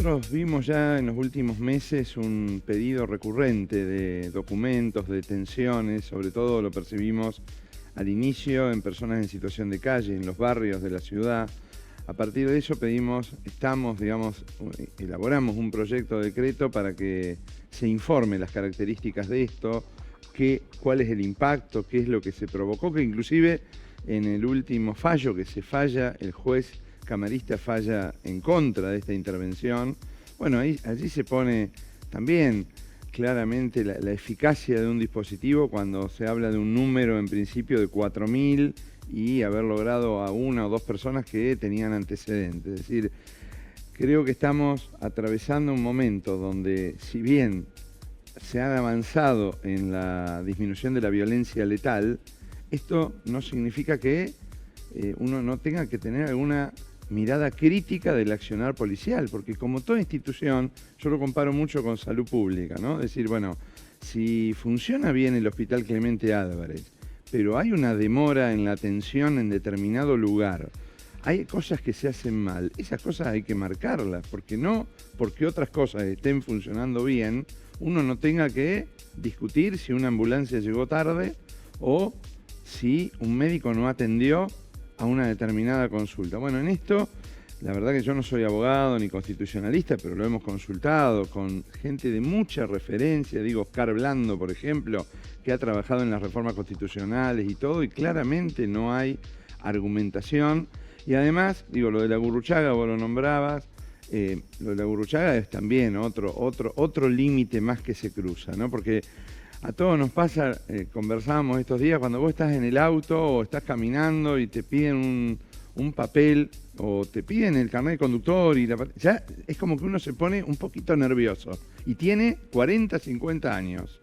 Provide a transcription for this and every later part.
nosotros vimos ya en los últimos meses un pedido recurrente de documentos, de detenciones, sobre todo lo percibimos al inicio en personas en situación de calle, en los barrios de la ciudad. A partir de eso elaboramos un proyecto de decreto para que se informe las características de esto, cuál es el impacto, qué es lo que se provocó, que inclusive en el último fallo que se falla, el juez camarista falla en contra de esta intervención. Bueno, allí se pone también claramente la eficacia de un dispositivo cuando se habla de un número en principio de 4.000 y haber logrado a una o dos personas que tenían antecedentes. Es decir, creo que estamos atravesando un momento donde, si bien se ha avanzado en la disminución de la violencia letal, esto no significa que uno no tenga que tener alguna mirada crítica del accionar policial, porque como toda institución, yo lo comparo mucho con salud pública, ¿no? Es decir, bueno, si funciona bien el Hospital Clemente Álvarez, pero hay una demora en la atención en determinado lugar, hay cosas que se hacen mal, esas cosas hay que marcarlas, porque no porque otras cosas estén funcionando bien, uno no tenga que discutir si una ambulancia llegó tarde o si un médico no atendió a una determinada consulta. Bueno, en esto, la verdad que yo no soy abogado ni constitucionalista, pero lo hemos consultado con gente de mucha referencia, digo Oscar Blando, por ejemplo, que ha trabajado en las reformas constitucionales y todo, y claramente no hay argumentación. Y además, digo, lo de la Gurruchaga, vos lo nombrabas, lo de la Gurruchaga es también otro límite más que se cruza, ¿no? Porque a todos nos pasa, conversábamos estos días, cuando vos estás en el auto o estás caminando y te piden un papel o te piden el carnet de conductor y ya es como que uno se pone un poquito nervioso y tiene 40, 50 años.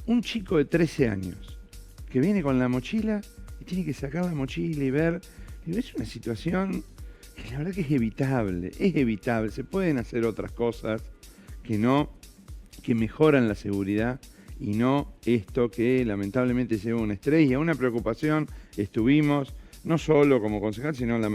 Un chico de 13 años que viene con la mochila y tiene que sacar la mochila y ver, digo, es una situación que la verdad que es evitable, se pueden hacer otras cosas que mejoran la seguridad y no esto que lamentablemente lleva a un estrés y a una preocupación. Estuvimos, no solo como concejal, sino las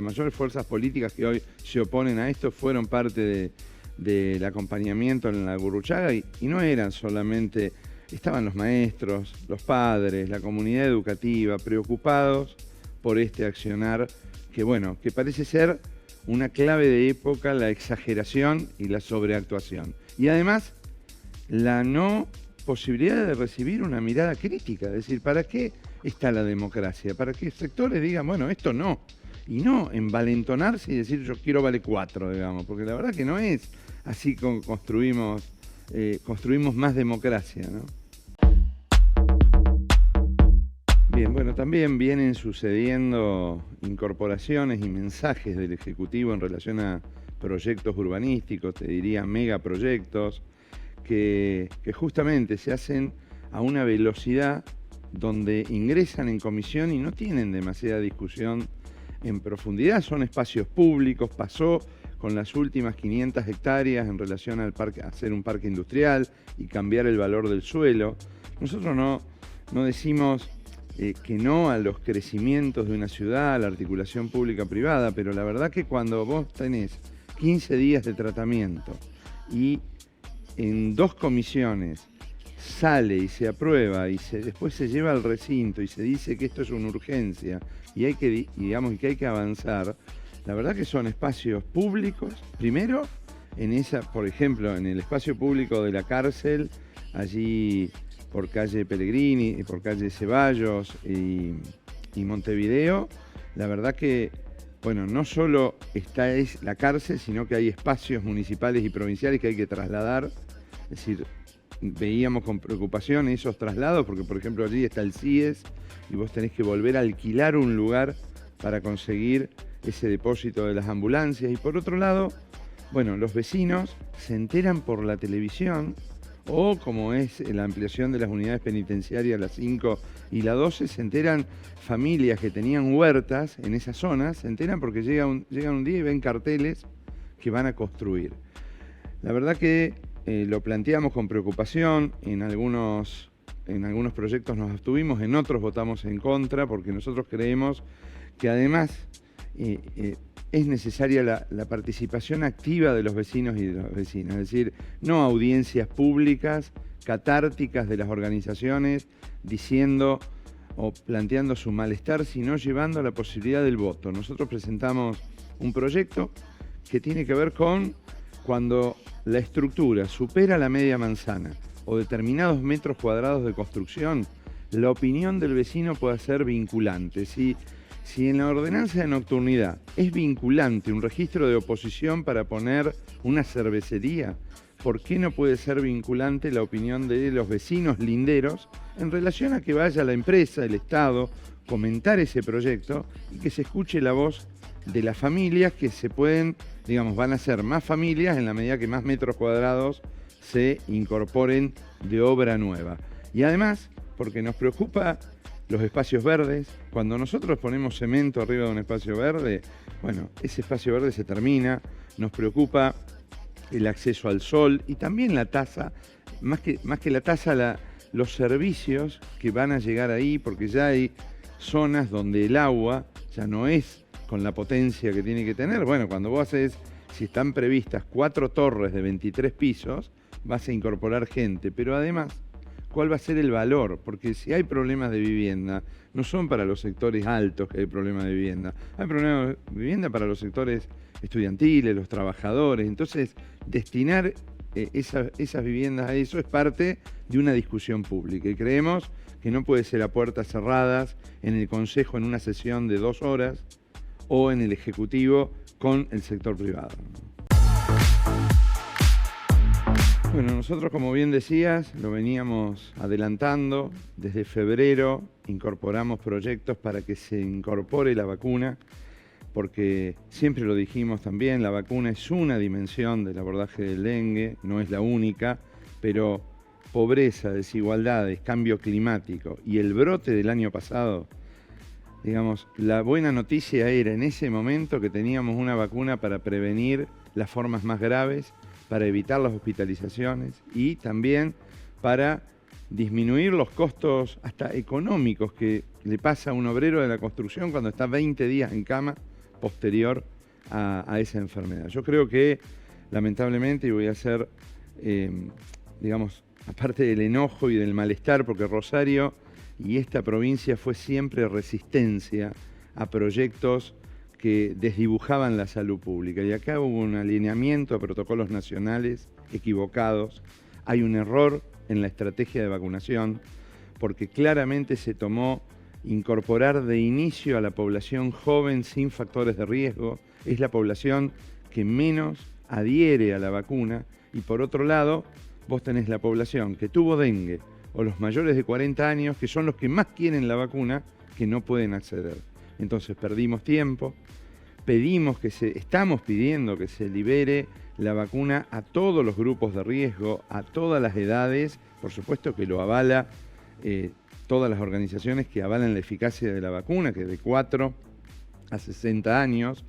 mayores fuerzas políticas que hoy se oponen a esto fueron parte del acompañamiento en la Gurruchaga y no eran solamente, estaban los maestros, los padres, la comunidad educativa, preocupados por este accionar que, bueno, que parece ser una clave de época, la exageración y la sobreactuación. Y además, la no posibilidad de recibir una mirada crítica, es decir, ¿para qué está la democracia? Para que sectores digan, bueno, esto no, y no envalentonarse y decir yo quiero vale 4, digamos, porque la verdad que no es así como construimos más democracia, ¿no? Bien, bueno, también vienen sucediendo incorporaciones y mensajes del Ejecutivo en relación a proyectos urbanísticos, te diría megaproyectos, que justamente se hacen a una velocidad donde ingresan en comisión y no tienen demasiada discusión en profundidad. Son espacios públicos, pasó con las últimas 500 hectáreas en relación al parque, hacer un parque industrial y cambiar el valor del suelo. Nosotros no decimos que no a los crecimientos de una ciudad, a la articulación pública-privada, pero la verdad que cuando vos tenés 15 días de tratamiento y en 2 comisiones sale y se aprueba y después se lleva al recinto y se dice que esto es una urgencia y que hay que avanzar, la verdad que son espacios públicos, primero por ejemplo, en el espacio público de la cárcel, allí por calle Pellegrini, por calle Ceballos y Montevideo, la verdad que, bueno, no solo es la cárcel, sino que hay espacios municipales y provinciales que hay que trasladar. Es decir, veíamos con preocupación esos traslados, porque por ejemplo allí está el CIES y vos tenés que volver a alquilar un lugar para conseguir ese depósito de las ambulancias. Y por otro lado, bueno, los vecinos se enteran por la televisión, o como es la ampliación de las unidades penitenciarias, la 5 y la 12, se enteran familias que tenían huertas en esa zona, se enteran porque llegan un día y ven carteles que van a construir. La verdad que lo planteamos con preocupación, en algunos proyectos nos abstuvimos, en otros votamos en contra, porque nosotros creemos que además es necesaria la participación activa de los vecinos y de las vecinas, es decir, no audiencias públicas, catárticas de las organizaciones, diciendo o planteando su malestar, sino llevando a la posibilidad del voto. Nosotros presentamos un proyecto que tiene que ver con cuando la estructura supera la media manzana o determinados metros cuadrados de construcción, la opinión del vecino puede ser vinculante. Si en la ordenanza de nocturnidad es vinculante un registro de oposición para poner una cervecería, ¿por qué no puede ser vinculante la opinión de los vecinos linderos en relación a que vaya la empresa, el Estado, comentar ese proyecto y que se escuche la voz de las familias que se pueden, digamos, van a ser más familias en la medida que más metros cuadrados se incorporen de obra nueva? Y además, porque nos preocupa los espacios verdes. Cuando nosotros ponemos cemento arriba de un espacio verde, bueno, ese espacio verde se termina. Nos preocupa el acceso al sol y también la tasa, más que la tasa, los servicios que van a llegar ahí, porque ya hay zonas donde el agua ya no es con la potencia que tiene que tener. Bueno, cuando vos haces, si están previstas 4 torres de 23 pisos, vas a incorporar gente, pero además, ¿cuál va a ser el valor? Porque si hay problemas de vivienda, no son para los sectores altos que hay problemas de vivienda. Hay problemas de vivienda para los sectores estudiantiles, los trabajadores. Entonces, destinar esas viviendas a eso es parte de una discusión pública. Y creemos que no puede ser a puertas cerradas en el Consejo en una sesión de 2 horas o en el Ejecutivo con el sector privado. Bueno, nosotros, como bien decías, lo veníamos adelantando. Desde febrero incorporamos proyectos para que se incorpore la vacuna, porque siempre lo dijimos también, la vacuna es una dimensión del abordaje del dengue, no es la única, pero pobreza, desigualdades, cambio climático y el brote del año pasado, digamos, la buena noticia era en ese momento que teníamos una vacuna para prevenir las formas más graves, para evitar las hospitalizaciones y también para disminuir los costos hasta económicos que le pasa a un obrero de la construcción cuando está 20 días en cama posterior a esa enfermedad. Yo creo que, lamentablemente, y voy a hacer, digamos, aparte del enojo y del malestar, porque Rosario y esta provincia fue siempre resistencia a proyectos que desdibujaban la salud pública. Y acá hubo un alineamiento a protocolos nacionales equivocados. Hay un error en la estrategia de vacunación, porque claramente se tomó incorporar de inicio a la población joven sin factores de riesgo. Es la población que menos adhiere a la vacuna. Y por otro lado, vos tenés la población que tuvo dengue o los mayores de 40 años, que son los que más quieren la vacuna, que no pueden acceder. Entonces perdimos tiempo, estamos pidiendo que se libere la vacuna a todos los grupos de riesgo, a todas las edades, por supuesto que lo avala todas las organizaciones que avalan la eficacia de la vacuna, que es de 4 a 60 años,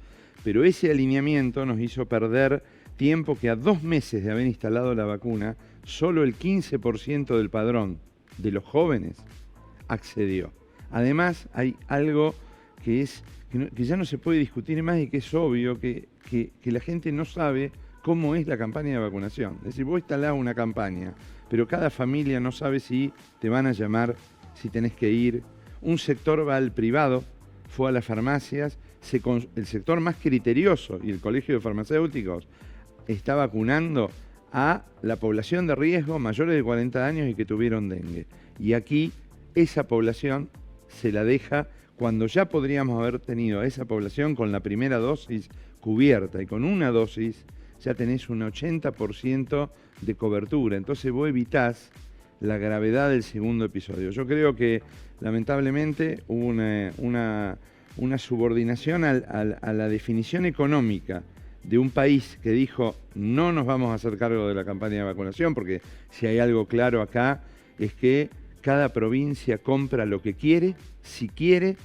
pero ese alineamiento nos hizo perder tiempo que a 2 meses de haber instalado la vacuna, solo el 15% del padrón de los jóvenes accedió. Además, hay algo que ya no se puede discutir más y que es obvio, que la gente no sabe cómo es la campaña de vacunación. Es decir, vos instalás una campaña, pero cada familia no sabe si te van a llamar, si tenés que ir. Un sector va al privado, fue a las farmacias, el sector más criterioso y el Colegio de Farmacéuticos está vacunando a la población de riesgo mayores de 40 años y que tuvieron dengue. Y aquí esa población se la deja cuando ya podríamos haber tenido a esa población con la primera dosis cubierta, y con una dosis ya tenés un 80% de cobertura. Entonces vos evitás la gravedad del segundo episodio. Yo creo que lamentablemente hubo una subordinación a la definición económica de un país que dijo no nos vamos a hacer cargo de la campaña de vacunación, porque si hay algo claro acá es que cada provincia compra lo que quiere, si quiere,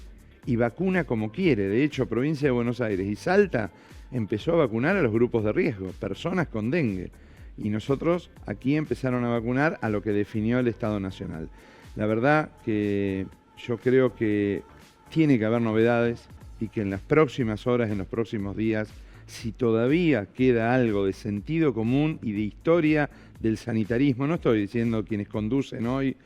y vacuna como quiere. De hecho, provincia de Buenos Aires y Salta empezó a vacunar a los grupos de riesgo, personas con dengue. Y nosotros aquí empezaron a vacunar a lo que definió el Estado Nacional. La verdad que yo creo que tiene que haber novedades y que en las próximas horas, en los próximos días, si todavía queda algo de sentido común y de historia del sanitarismo, no estoy diciendo quienes conducen hoy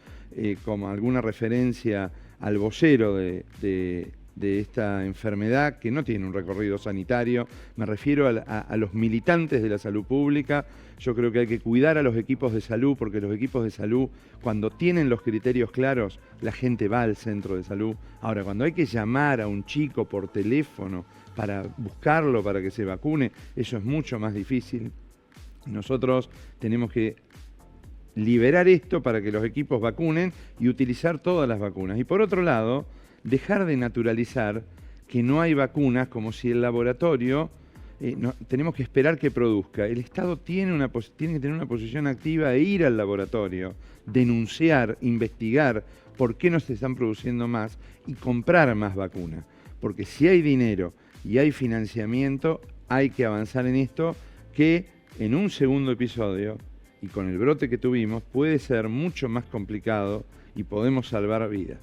como alguna referencia al vocero de esta enfermedad que no tiene un recorrido sanitario, me refiero a los militantes de la salud pública. Yo creo que hay que cuidar a los equipos de salud, porque los equipos de salud, cuando tienen los criterios claros, la gente va al centro de salud. Ahora, cuando hay que llamar a un chico por teléfono para buscarlo, para que se vacune, eso es mucho más difícil. Nosotros tenemos que liberar esto para que los equipos vacunen y utilizar todas las vacunas. Y por otro lado, dejar de naturalizar que no hay vacunas como si el laboratorio, tenemos que esperar que produzca. El Estado tiene que tener una posición activa e ir al laboratorio, denunciar, investigar por qué no se están produciendo más y comprar más vacunas. Porque si hay dinero y hay financiamiento, hay que avanzar en esto, que en un segundo episodio, y con el brote que tuvimos, puede ser mucho más complicado y podemos salvar vidas.